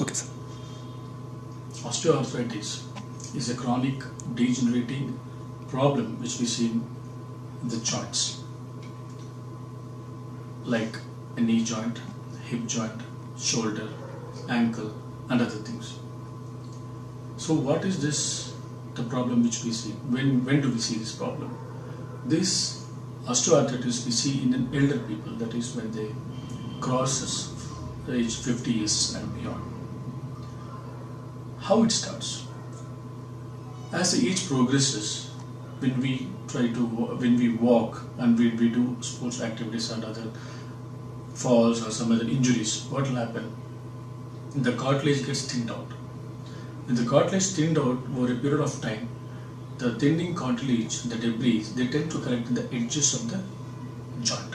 Okay, sir. Osteoarthritis is a chronic degenerating problem which we see in the joints, like a knee joint, hip joint, shoulder, ankle, and other things. So, what is this? The problem which we see? When do we see this problem? This osteoarthritis we see in an elder people, that is when they crosses age 50 years and beyond. How it starts? As the age progresses, when we walk and we do sports activities and other falls or some other injuries, what will happen? The cartilage gets thinned out. When the cartilage thinned out over a period of time, the thinning cartilage, the debris, they tend to collect in the edges of the joint,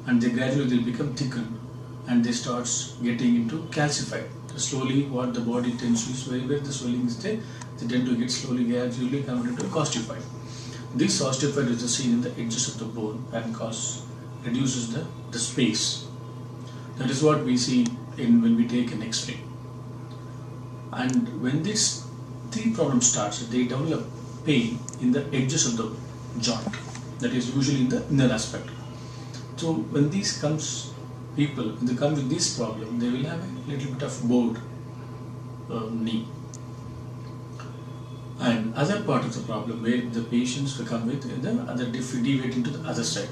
and they gradually become thickened and they start getting into calcified. Slowly, what the body tends to is where the swelling is there, they tend to get slowly, gradually converted to ossified. This ossified is seen in the edges of the bone and reduces the space. That is what we see when we take an X-ray. And when this problem starts, they develop pain in the edges of the joint. That is usually in the inner aspect. So when these people, when they come with this problem, they will have a little bit of bowed knee. And other part of the problem where the patients will come with the other deviate into the other side.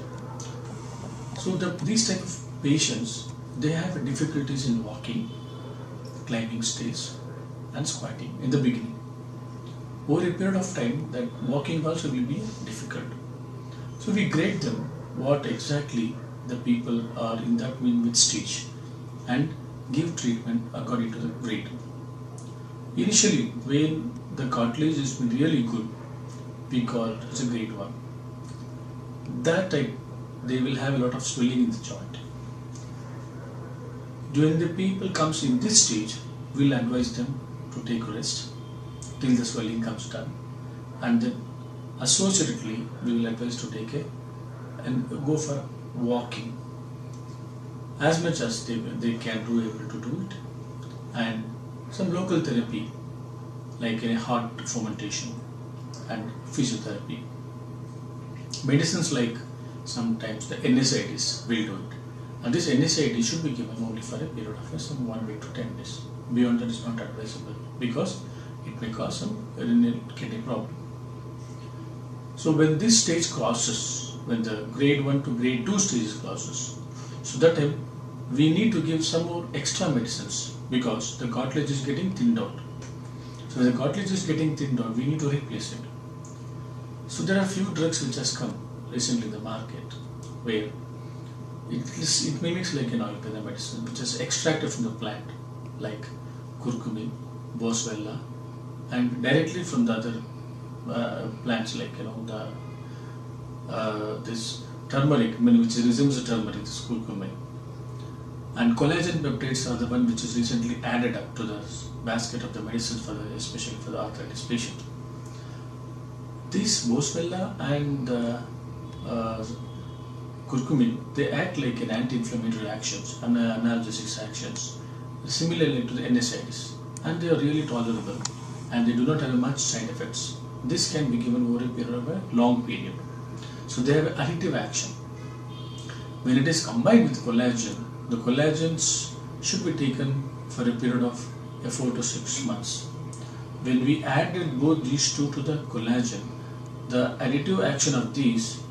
So these type of patients, they have difficulties in walking, climbing stairs, and squatting in the beginning. Over a period of time, that walking also will be difficult. So we grade them what exactly the people are in that mid stage and give treatment according to the grade. Initially, when the cartilage is really good, we call it as a grade 1. That type, they will have a lot of swelling in the joint. When the people comes in this stage, we'll advise them to take rest till the swelling comes down, and then associatedly we will advise to take and go for walking as much as they can able to do it, and some local therapy like a heart fomentation and physiotherapy. Medicines like sometimes the NSAIDs will do it, and this NSAID should be given only for a period of some 1 week to 10 days. Beyond that is not advisable because it may cause some renal kidney problem. So when this stage crosses, when the grade 1 to grade 2 stage crosses, so that time we need to give some more extra medicines because the cartilage is getting thinned out. So when the cartilage is getting thinned out, we need to replace it. So there are few drugs which has come recently in the market where it mimics like an Ayurveda medicine which is extracted from the plant like curcumin, boswellia, and directly from the other plants like this turmeric, which resembles the turmeric, this curcumin. And collagen peptides are the one which is recently added up to the basket of the medicines especially for the arthritis patient. This boswellia and curcumin, they act like an anti-inflammatory actions and analgesic actions, similarly to the NSAIDs, and they are really tolerable and they do not have much side effects. This can be given over a period of a long period. So they have an additive action. When it is combined with collagen, the collagens should be taken for a period of 4 to 6 months. When we added both these two to the collagen, the additive action of these,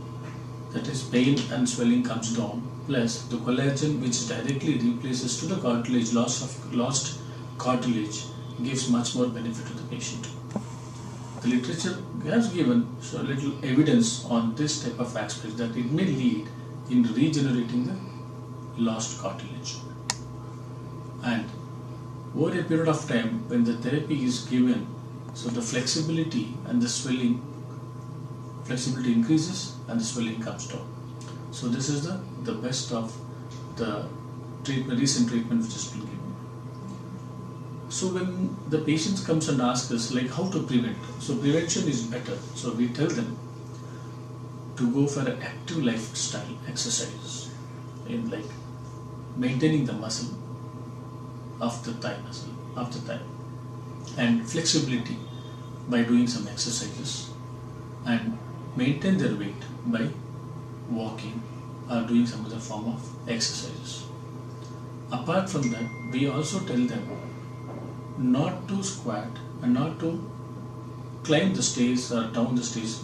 that is pain and swelling, comes down, plus the collagen which directly replaces to the cartilage, lost cartilage, gives much more benefit to the patient. The literature has given so little evidence on this type of aspect that it may lead in regenerating the lost cartilage. And over a period of time, when the therapy is given, so the flexibility and the swelling, flexibility increases and the swelling comes down. So this is the best of the recent treatment which has been given. So when the patients comes and asks us like how to prevent, so prevention is better. So we tell them to go for an active lifestyle exercise in like maintaining the muscle of the thigh muscle, of the time. And flexibility by doing some exercises, and maintain their weight by walking or doing some other form of exercises. Apart from that, we also tell them not to squat and not to climb the stairs or down the stairs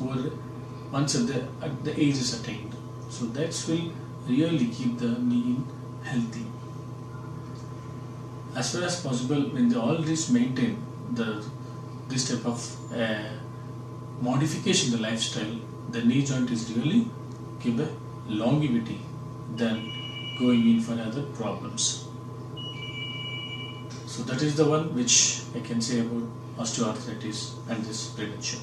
once the age is attained. So that will really keep the knee healthy. As far as possible, when they always maintain this type of modification in the lifestyle, the knee joint is really give a longevity than going in for other problems. So that is the one which I can say about osteoarthritis and this prevention.